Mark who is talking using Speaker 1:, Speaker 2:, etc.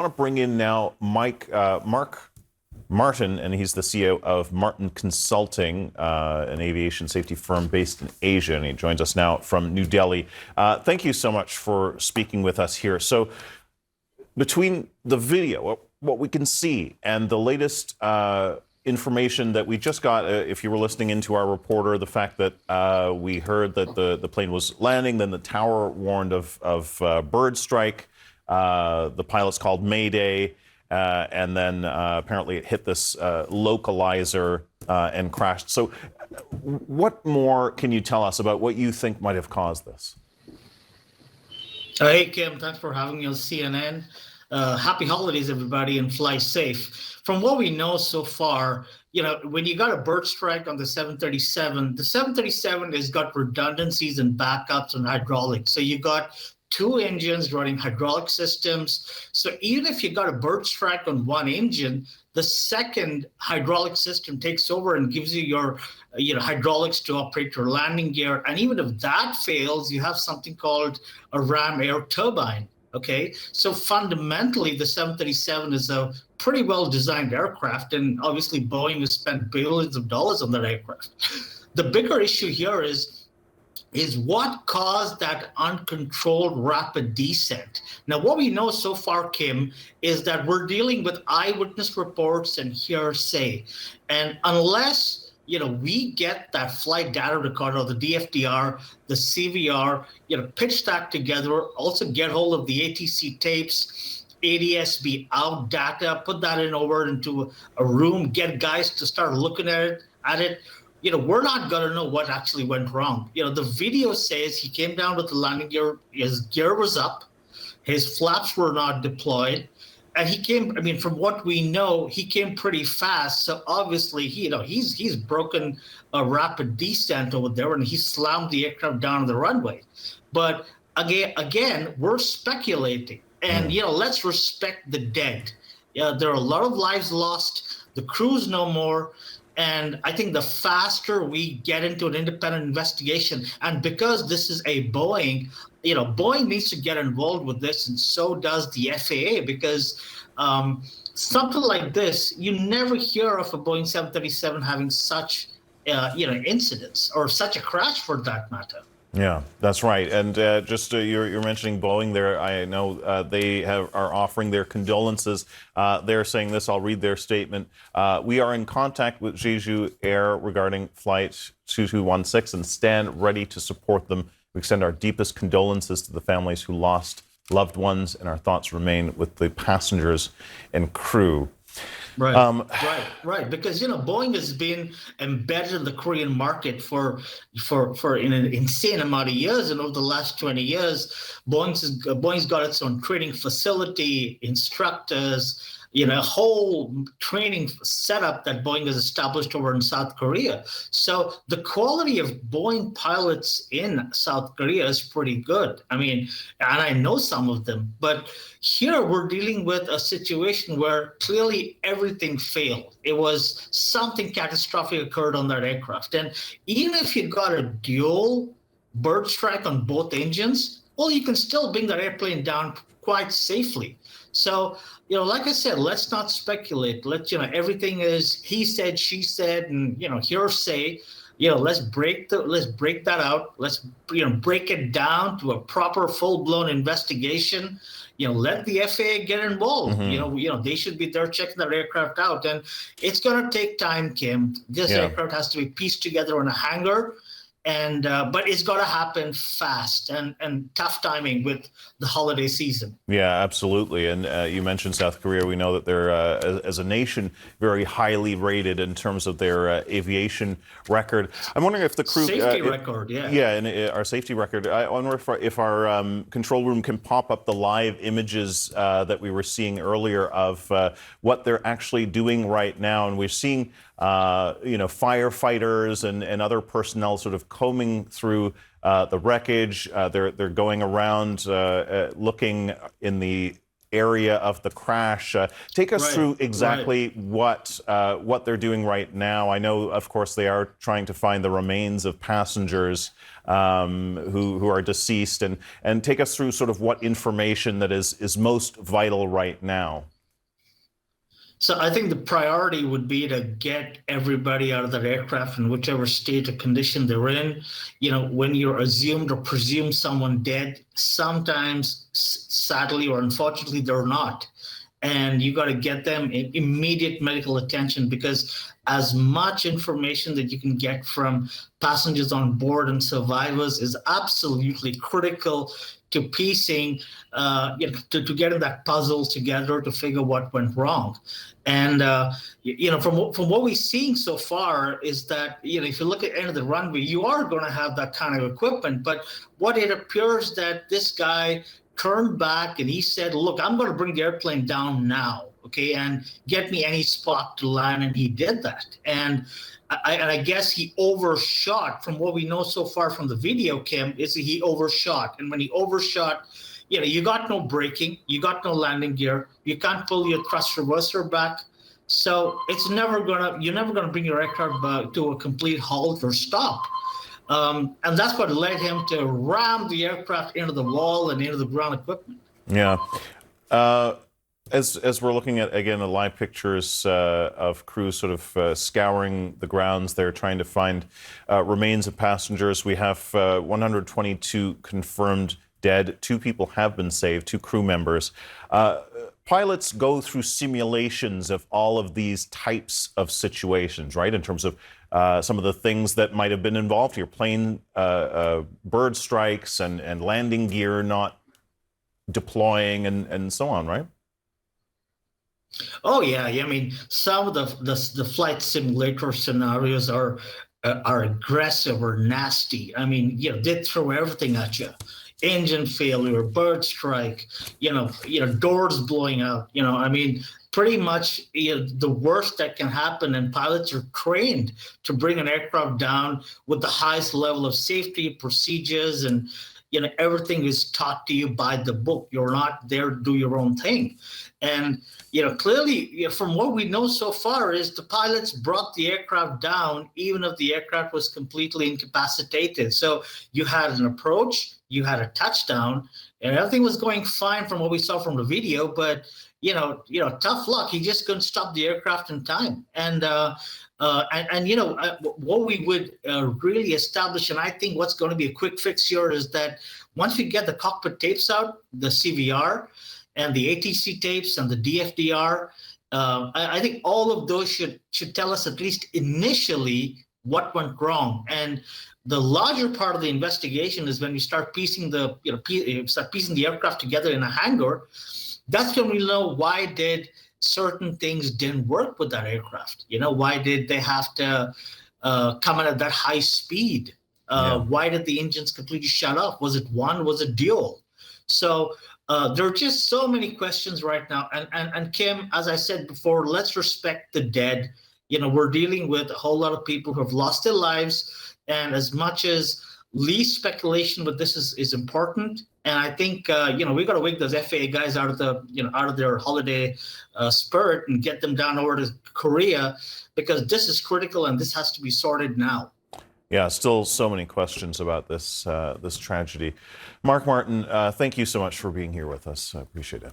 Speaker 1: I want to bring in now Mark Martin, and he's the CEO of Martin Consulting, an aviation safety firm based in Asia, and he joins us now from New Delhi. Thank you so much for speaking with us here. So between the video, what we can see, and the latest information that we just got, if you were listening into our reporter, the fact that we heard that the plane was landing, then the tower warned of bird strike, the pilots called Mayday, and then apparently it hit this localizer and crashed. So what more can you tell us about what you think might have caused this?
Speaker 2: Hey, Kim, thanks for having me on CNN. Happy holidays, everybody, and fly safe. From what we know so far, when you got a bird strike on the 737, the 737 has got redundancies and backups and hydraulics. So you got two engines running hydraulic systems. So even if you got a bird strike on one engine, the second hydraulic system takes over and gives you your hydraulics to operate your landing gear. And even if that fails, you have something called a ram air turbine. Okay, so fundamentally, the 737 is a pretty well-designed aircraft, and obviously Boeing has spent billions of dollars on that aircraft. The bigger issue here is what caused that uncontrolled rapid descent. Now, what we know so far, Kim, is that we're dealing with eyewitness reports and hearsay, and unless we get that flight data recorder, the DFDR, the CVR, pitch that together, also get hold of the ATC tapes, ADS-B out data, put that into a room, get guys to start looking at it. We're not going to know what actually went wrong. The video says he came down with the landing gear, his gear was up, his flaps were not deployed. And he came, from what we know, he came pretty fast. So obviously, he's broken a rapid descent over there, and he slammed the aircraft down the runway. But again, we're speculating. And, let's respect the dead. There are a lot of lives lost. The crew's no more. And I think the faster we get into an independent investigation, and because this is a Boeing, Boeing needs to get involved with this, and so does the FAA, because something like this, you never hear of a Boeing 737 having such, incidents, or such a crash for that matter.
Speaker 1: Yeah, that's right. And you're mentioning Boeing there. I know they are offering their condolences. They're saying this. I'll read their statement. We are in contact with Jeju Air regarding Flight 2216 and stand ready to support them. We extend our deepest condolences to the families who lost loved ones, and our thoughts remain with the passengers and crew.
Speaker 2: Right. Because Boeing has been embedded in the Korean market for an insane amount of years, and over the last 20 years, Boeing's got its own training facility, instructors, a whole training setup that Boeing has established over in South Korea. So the quality of Boeing pilots in South Korea is pretty good. And I know some of them, but here we're dealing with a situation where clearly everything failed. It was something catastrophic occurred on that aircraft. And even if you got a dual bird strike on both engines, well, you can still bring that airplane down quite safely. So, like I said, let's not speculate. Everything is he said, she said, and hearsay. Let's break that out. Let's break it down to a proper full-blown investigation. Let the FAA get involved. They should be there checking that aircraft out, and it's going to take time, Kim. This aircraft has to be pieced together in a hangar. And but it's got to happen fast, and tough timing with the holiday season.
Speaker 1: Yeah, absolutely. And you mentioned South Korea. We know that they're, as a nation, very highly rated in terms of their aviation record. I'm wondering if the crew...
Speaker 2: Safety record, yeah.
Speaker 1: Yeah, and our safety record. I wonder if our control room can pop up the live images that we were seeing earlier of what they're actually doing right now. And we're seeing, firefighters and other personnel sort of combing through the wreckage. They're going around looking in the area of the crash. Take us through exactly what they're doing right now. I know, of course, they are trying to find the remains of passengers who are deceased, and take us through sort of what information that is most vital right now.
Speaker 2: So I think the priority would be to get everybody out of that aircraft in whichever state or condition they're in. You know, when you're assumed or presumed someone dead, sometimes, sadly or unfortunately, they're not. And you got to get them immediate medical attention, because as much information that you can get from passengers on board and survivors is absolutely critical to piecing, to getting that puzzle together to figure what went wrong. And from what we're seeing so far is that, if you look at the end of the runway, you are going to have that kind of equipment. But what it appears that this guy turned back and he said, look, I'm going to bring the airplane down now, okay, and get me any spot to land. And he did that. And I guess he overshot. From what we know so far from the video, Kim, is he overshot. And when he overshot, you got no braking, you got no landing gear, you can't pull your thrust reverser back. So you're never gonna bring your aircraft back to a complete halt or stop. And that's what led him to ram the aircraft into the wall and into the ground equipment.
Speaker 1: Yeah. As we're looking at, again, the live pictures of crews sort of scouring the grounds there, trying to find remains of passengers, we have 122 confirmed dead. 2 people have been saved, 2 crew members. Pilots go through simulations of all of these types of situations, right, in terms of some of the things that might have been involved here, plane bird strikes and landing gear not deploying and so on, right?
Speaker 2: Oh yeah. I mean, some of the flight simulator scenarios are aggressive or nasty. I mean, they throw everything at you: engine failure, bird strike, doors blowing out. I mean, pretty much the worst that can happen. And pilots are trained to bring an aircraft down with the highest level of safety procedures, and everything is taught to you by the book. You're not there to do your own thing. And clearly, from what we know so far, is the pilots brought the aircraft down even if the aircraft was completely incapacitated. So you had an approach, you had a touchdown, and everything was going fine from what we saw from the video. But tough luck, he just couldn't stop the aircraft in time. And what we would really establish, and I think what's going to be a quick fix here, is that once we get the cockpit tapes out, the CVR and the ATC tapes and the DFDR, I think all of those should tell us at least initially what went wrong. And the larger part of the investigation is when we start piecing the aircraft together in a hangar. That's when we know why did certain things didn't work with that aircraft. Why did they have to come in at that high speed? Why did the engines completely shut off? Was it one? Was it dual? So there are just so many questions right now. And Kim, as I said before, let's respect the dead. We're dealing with a whole lot of people who have lost their lives. And as much as least speculation with this is important. And I think, we got to wake those FAA guys out of their holiday spirit and get them down over to Korea, because this is critical and this has to be sorted now.
Speaker 1: Yeah, still so many questions about this tragedy. Mark Martin, thank you so much for being here with us. I appreciate it.